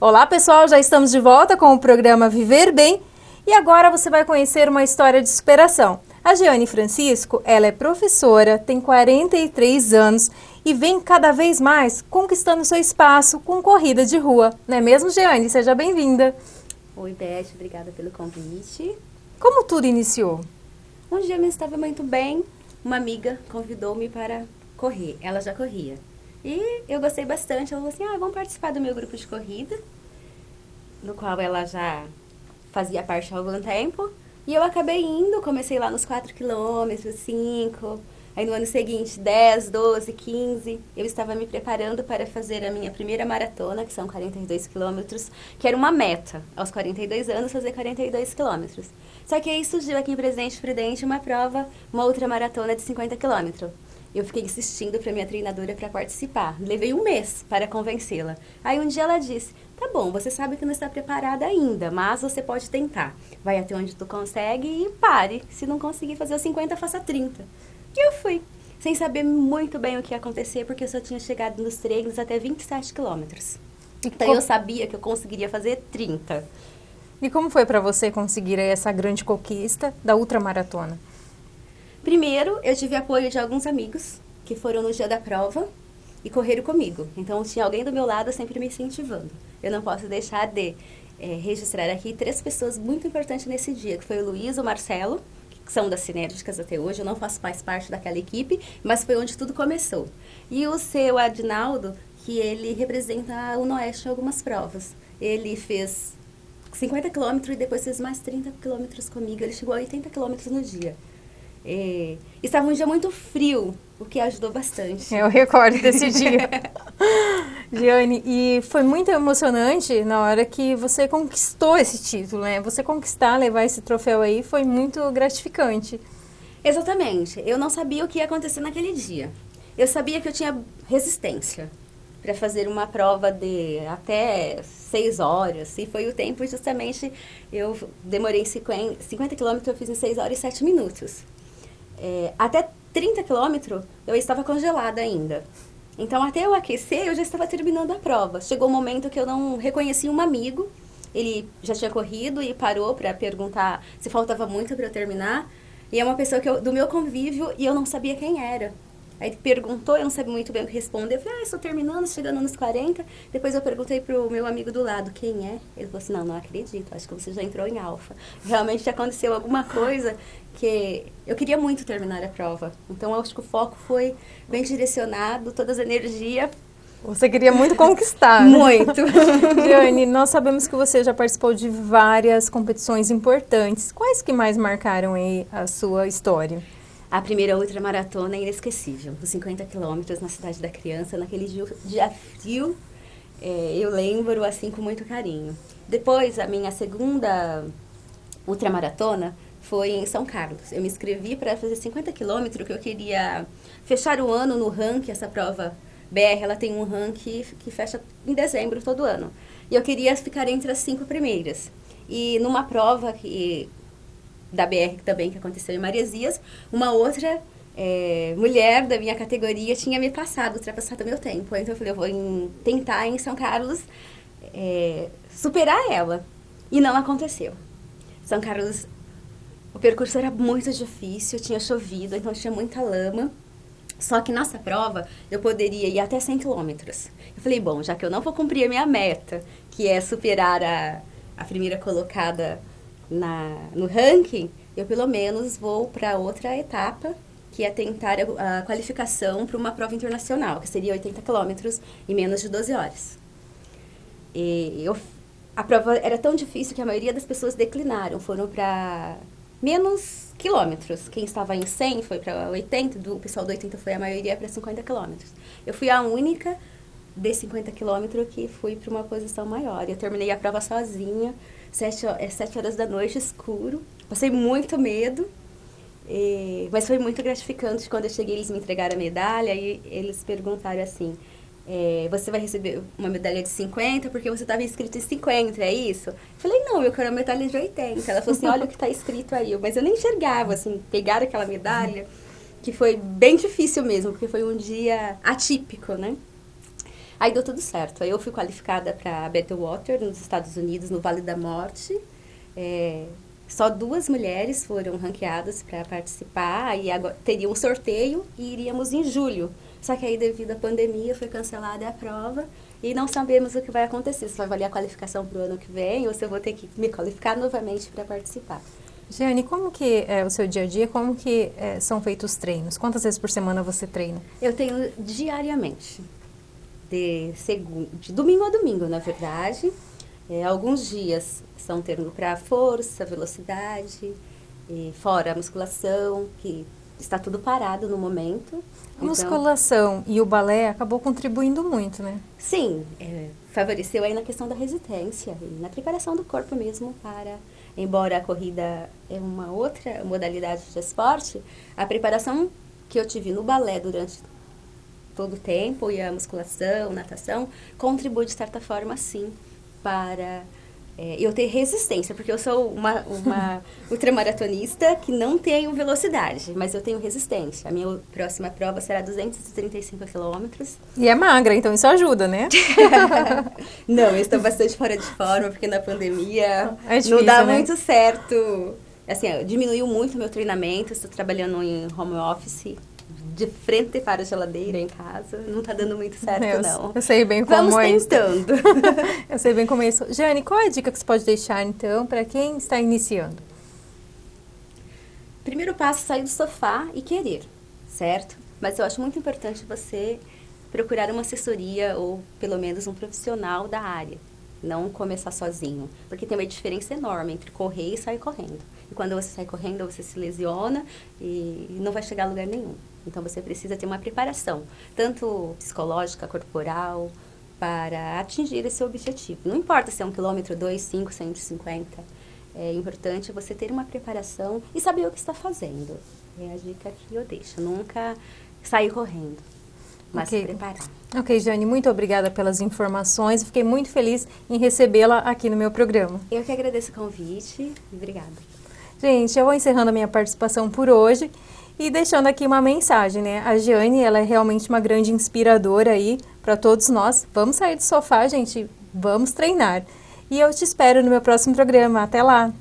Olá pessoal, já estamos de volta com o programa Viver Bem e agora você vai conhecer uma história de superação. A Jeane Francisco, ela é professora, tem 43 anos e vem cada vez mais conquistando seu espaço com corrida de rua. Não é mesmo, Jeane? Seja bem-vinda. Oi, Beth, obrigada pelo convite. Como tudo iniciou? Um dia eu não estava muito bem, uma amiga convidou-me para correr. Ela já corria. E eu gostei bastante. Ela falou assim, vamos participar do meu grupo de corrida, no qual ela já fazia parte há algum tempo. E eu acabei indo, comecei lá nos 4 quilômetros, 5, aí no ano seguinte 10, 12, 15. Eu estava me preparando para fazer a minha primeira maratona, que são 42 quilômetros, que era uma meta, aos 42 anos, fazer 42 quilômetros. Só que aí surgiu aqui em Presidente Prudente uma outra maratona de 50 quilômetros. Eu fiquei insistindo para minha treinadora para participar. Levei um mês para convencê-la. Aí um dia ela disse, tá bom, você sabe que não está preparada ainda, mas você pode tentar. Vai até onde tu consegue e pare. Se não conseguir fazer os 50, faça 30. E eu fui, sem saber muito bem o que ia acontecer, porque eu só tinha chegado nos treinos até 27 quilômetros. Então eu sabia que eu conseguiria fazer 30. E como foi para você conseguir essa grande conquista da ultramaratona? Primeiro, eu tive apoio de alguns amigos que foram no dia da prova e correram comigo. Então, tinha alguém do meu lado sempre me incentivando. Eu não posso deixar de registrar aqui 3 pessoas muito importantes nesse dia, que foi o Luiz e o Marcelo, que são das Sinérgicas até hoje. Eu não faço mais parte daquela equipe, mas foi onde tudo começou. E o seu Adinaldo, que ele representa a Unoeste em algumas provas. Ele fez 50 quilômetros e depois fez mais 30 quilômetros comigo. Ele chegou a 80 quilômetros no dia. Estava um dia muito frio, o que ajudou bastante. Eu recordo desse dia. Jeane, e foi muito emocionante na hora que você conquistou esse título, né? Você conquistar, levar esse troféu aí foi muito gratificante. Exatamente. Eu não sabia o que ia acontecer naquele dia. Eu sabia que eu tinha resistência para fazer uma prova de até 6 horas. E foi o tempo justamente, eu demorei 50 quilômetros, eu fiz em 6 horas e 7 minutos. Até 30 quilômetros eu estava congelada ainda. Então, até eu aquecer, eu já estava terminando a prova. Chegou um momento que eu não reconheci um amigo. Ele já tinha corrido e parou para perguntar se faltava muito para eu terminar. E é uma pessoa do meu convívio e eu não sabia quem era. Aí perguntou, eu não sabia muito bem o que responder. Eu falei, estou terminando, chegando nos 40. Depois eu perguntei pro meu amigo do lado, quem é? Ele falou assim, não acredito, acho que você já entrou em alfa. Realmente aconteceu alguma coisa que eu queria muito terminar a prova. Então, eu acho que o foco foi bem direcionado, todas as energias. Você queria muito conquistar, né? Muito. Jeane, nós sabemos que você já participou de várias competições importantes. Quais que mais marcaram aí a sua história? A primeira ultramaratona é inesquecível, os 50 quilômetros na Cidade da Criança, naquele dia frio, eu lembro assim com muito carinho. Depois, a minha segunda ultramaratona foi em São Carlos. Eu me inscrevi para fazer 50 quilômetros, que eu queria fechar o ano no ranking. Essa prova BR, ela tem um ranking que fecha em dezembro todo ano. E eu queria ficar entre as 5 primeiras. E numa prova da BR também, que aconteceu em Maresias, uma outra mulher da minha categoria tinha me ultrapassado o meu tempo. Então eu falei, eu vou tentar em São Carlos superar ela. E não aconteceu. São Carlos, o percurso era muito difícil, tinha chovido, então tinha muita lama. Só que nessa prova eu poderia ir até 100 quilômetros. Eu falei, bom, já que eu não vou cumprir a minha meta, que é superar a primeira colocada no ranking, eu pelo menos vou para outra etapa, que é tentar a qualificação para uma prova internacional, que seria 80 quilômetros em menos de 12 horas. A prova era tão difícil que a maioria das pessoas declinaram, foram para menos quilômetros. Quem estava em 100 foi para 80, o pessoal do 80 foi a maioria para 50 quilômetros. Eu fui a única de 50 quilômetros que fui para uma posição maior. Eu terminei a prova sozinha, 7 horas da noite, escuro. Passei muito medo, mas foi muito gratificante. Quando eu cheguei, eles me entregaram a medalha e eles perguntaram assim, você vai receber uma medalha de 50 porque você estava inscrito em 50, é isso? Eu falei, não, eu quero uma medalha de 80. Ela falou assim, olha o que está escrito aí. Mas eu nem enxergava, assim, pegar aquela medalha, que foi bem difícil mesmo, porque foi um dia atípico, né? Aí deu tudo certo. Aí eu fui qualificada para Battlewater, nos Estados Unidos, no Vale da Morte. Só 2 mulheres foram ranqueadas para participar. Aí agora teria um sorteio e iríamos em julho. Só que aí, devido à pandemia, foi cancelada a prova. E não sabemos o que vai acontecer. Se vai valer a qualificação para o ano que vem ou se eu vou ter que me qualificar novamente para participar. Jeane, como que é o seu dia a dia? Como que são feitos os treinos? Quantas vezes por semana você treina? Eu treino diariamente. De domingo a domingo, na verdade. Alguns dias são treino para força, velocidade, fora a musculação, que está tudo parado no momento. A musculação e o balé acabou contribuindo muito, né? Sim, favoreceu aí na questão da resistência e na preparação do corpo mesmo para, embora a corrida é uma outra modalidade de esporte, a preparação que eu tive no balé durante todo o tempo e a musculação, natação, contribui de certa forma sim para eu ter resistência, porque eu sou uma ultramaratonista que não tenho velocidade, mas eu tenho resistência. A minha próxima prova será 235 quilômetros. E é magra, então isso ajuda, né? Não, eu estou bastante fora de forma, porque na pandemia difícil, não dá né? muito certo. Assim, diminuiu muito o meu treinamento, estou trabalhando em home office, de frente para a geladeira em casa. Não tá dando muito certo, não. Eu sei bem como é isso. Vamos tentando. Eu sei bem como é isso. Jeane, qual é a dica que você pode deixar, então, para quem está iniciando? Primeiro passo, sair do sofá e querer, certo? Mas eu acho muito importante você procurar uma assessoria ou, pelo menos, um profissional da área. Não começar sozinho. Porque tem uma diferença enorme entre correr e sair correndo. E quando você sai correndo, você se lesiona e não vai chegar a lugar nenhum. Então, você precisa ter uma preparação, tanto psicológica, corporal, para atingir esse objetivo. Não importa se é 1 quilômetro, 2, 5, 150. É importante você ter uma preparação e saber o que está fazendo. É a dica que eu deixo. Nunca sair correndo, mas se preparar. Ok, Jeane, muito obrigada pelas informações. Fiquei muito feliz em recebê-la aqui no meu programa. Eu que agradeço o convite. Obrigada. Gente, eu vou encerrando a minha participação por hoje. E deixando aqui uma mensagem, né? A Jeane, ela é realmente uma grande inspiradora aí para todos nós. Vamos sair do sofá, gente. Vamos treinar. E eu te espero no meu próximo programa. Até lá!